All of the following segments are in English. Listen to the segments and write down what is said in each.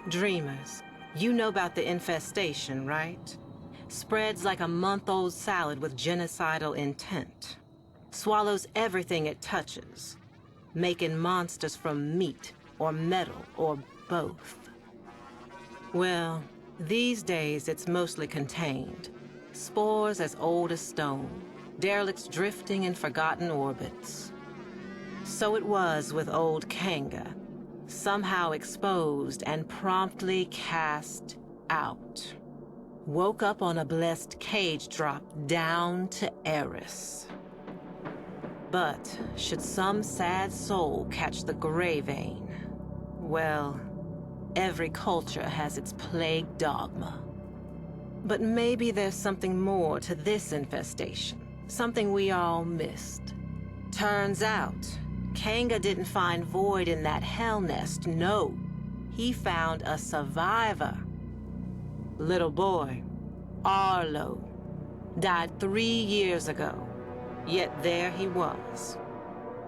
Dreamers, you know about the infestation, right? Spreads like a month-old salad with genocidal intent. Swallows everything it touches, making monsters from meat or metal or both. Well, these days it's mostly contained. Spores as old as stone, derelicts drifting in forgotten orbits. So it was with old Kanga, somehow exposed and promptly cast out. Woke up on a blessed cage drop down to Eris. But should some sad soul catch the gray vein, well, every culture has its plague dogma. But maybe there's something more to this infestation, something we all missed. Turns out, Kanga didn't find void in that hell nest, no. He found a survivor. Little boy, Arlo, died 3 years ago, yet there he was.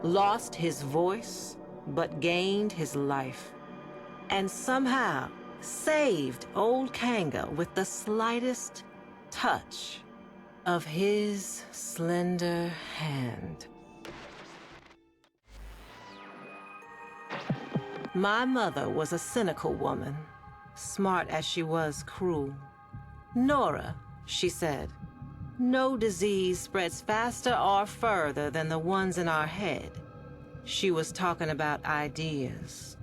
Lost his voice, but gained his life. And somehow saved old Kanga with the slightest touch of his slender hand. My mother was a cynical woman, smart as she was cruel. Nora, she said, no disease spreads faster or further than the ones in our head. She was talking about ideas.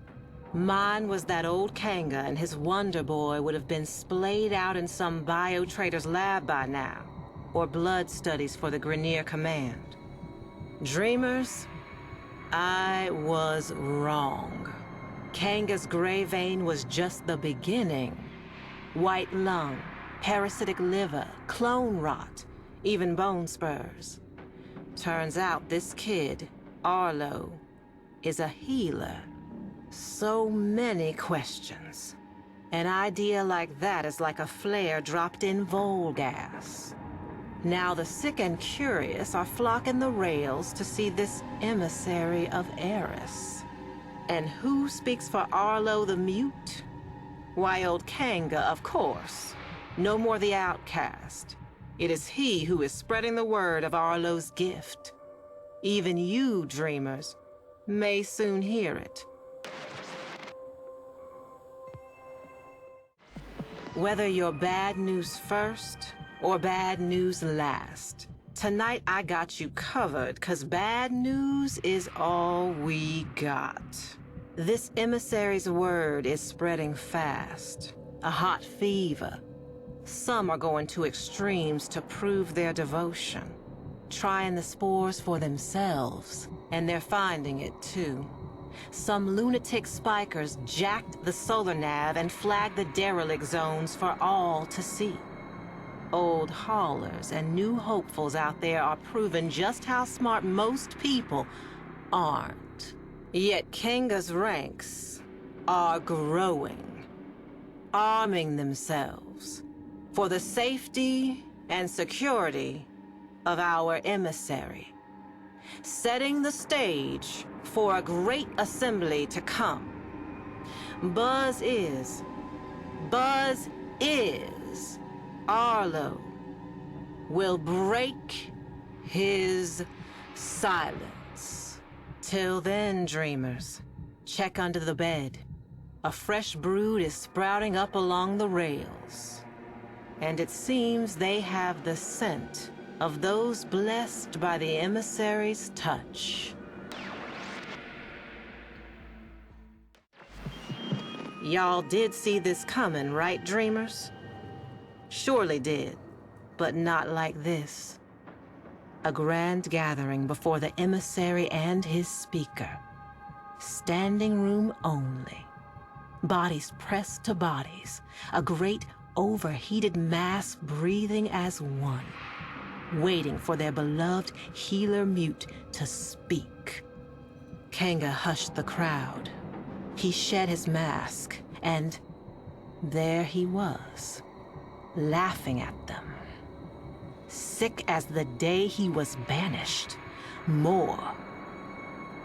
Mine was that old Kanga and his Wonder Boy would have been splayed out in some bio-trader's lab by now, or blood studies for the Grineer Command. Dreamers, I was wrong. Kanga's gray vein was just the beginning. White lung, parasitic liver, clone rot, even bone spurs. Turns out this kid, Arlo, is a healer. So many questions. An idea like that is like a flare dropped in Volgas. Now the sick and curious are flocking the rails to see this emissary of Eris. And who speaks for Arlo the Mute? Why, old Kanga, of course. No more the outcast. It is he who is spreading the word of Arlo's gift. Even you, dreamers, may soon hear it. Whether you're bad news first or bad news last, tonight I got you covered, 'cause bad news is all we got. This emissary's word is spreading fast, a hot fever. Some are going to extremes to prove their devotion, trying the spores for themselves, and they're finding it too. Some lunatic spikers jacked the solar nav and flagged the derelict zones for all to see. Old haulers and new hopefuls out there are proving just how smart most people aren't. Yet Kanga's ranks are growing, arming themselves for the safety and security of our emissary, setting the stage for a great assembly to come. Buzz is, Arlo will break his silence. Till then, dreamers, check under the bed. A fresh brood is sprouting up along the rails. And it seems they have the scent of those blessed by the emissary's touch. Y'all did see this coming, right, dreamers? Surely did, but not like this. A grand gathering before the emissary and his speaker. Standing room only. Bodies pressed to bodies. A great overheated mass breathing as one. Waiting for their beloved healer mute to speak. Kanga hushed the crowd. He shed his mask, and there he was, laughing at them. Sick as the day he was banished. More.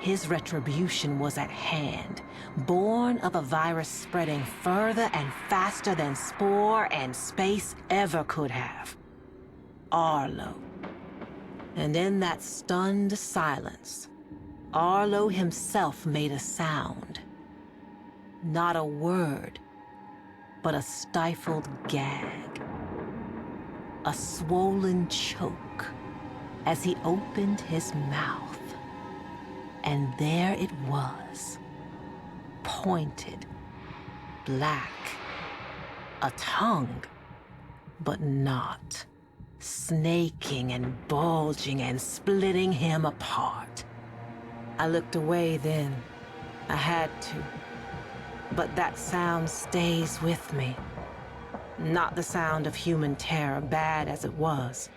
His retribution was at hand, born of a virus spreading further and faster than spore and space ever could have. Arlo. And in that stunned silence, Arlo himself made a sound. Not a word, but a stifled gag. A swollen choke as he opened his mouth. And there it was, pointed, black, a tongue, but not, snaking and bulging and splitting him apart. I looked away then. I had to. But that sound stays with me. Not the sound of human terror, bad as it was,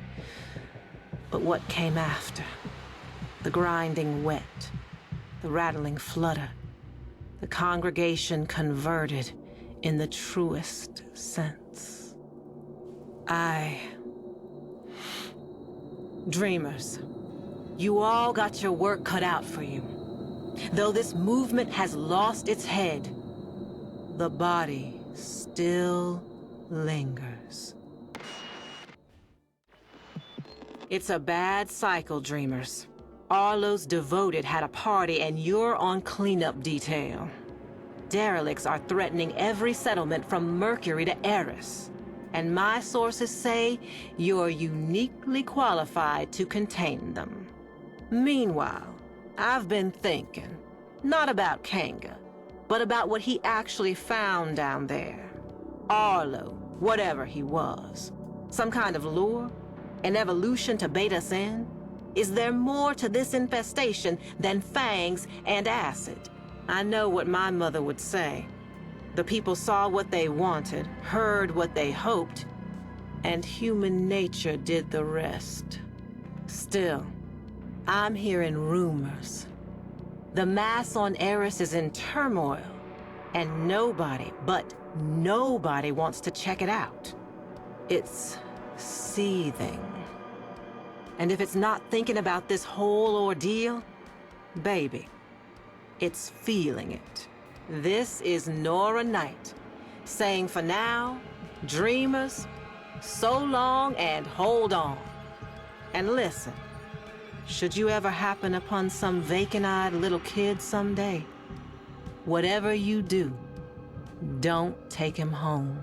but what came after. The grinding wet, the rattling flutter, the congregation converted in the truest sense. Dreamers, you all got your work cut out for you. Though this movement has lost its head, the body still lingers. It's a bad cycle, Dreamers. Arlo's devoted had a party and you're on cleanup detail. Derelicts are threatening every settlement from Mercury to Eris. And my sources say you're uniquely qualified to contain them. Meanwhile, I've been thinking, not about Kanga, but about what he actually found down there. Arlo, whatever he was. Some kind of lure? An evolution to bait us in? Is there more to this infestation than fangs and acid? I know what my mother would say. The people saw what they wanted, heard what they hoped, and human nature did the rest. Still, I'm hearing rumors. The mass on Eris is in turmoil, and nobody, but nobody wants to check it out. It's seething. And if it's not thinking about this whole ordeal, baby, it's feeling it. This is Nora Night, saying for now, dreamers, so long and hold on. And listen, should you ever happen upon some vacant-eyed little kid someday, whatever you do, don't take him home.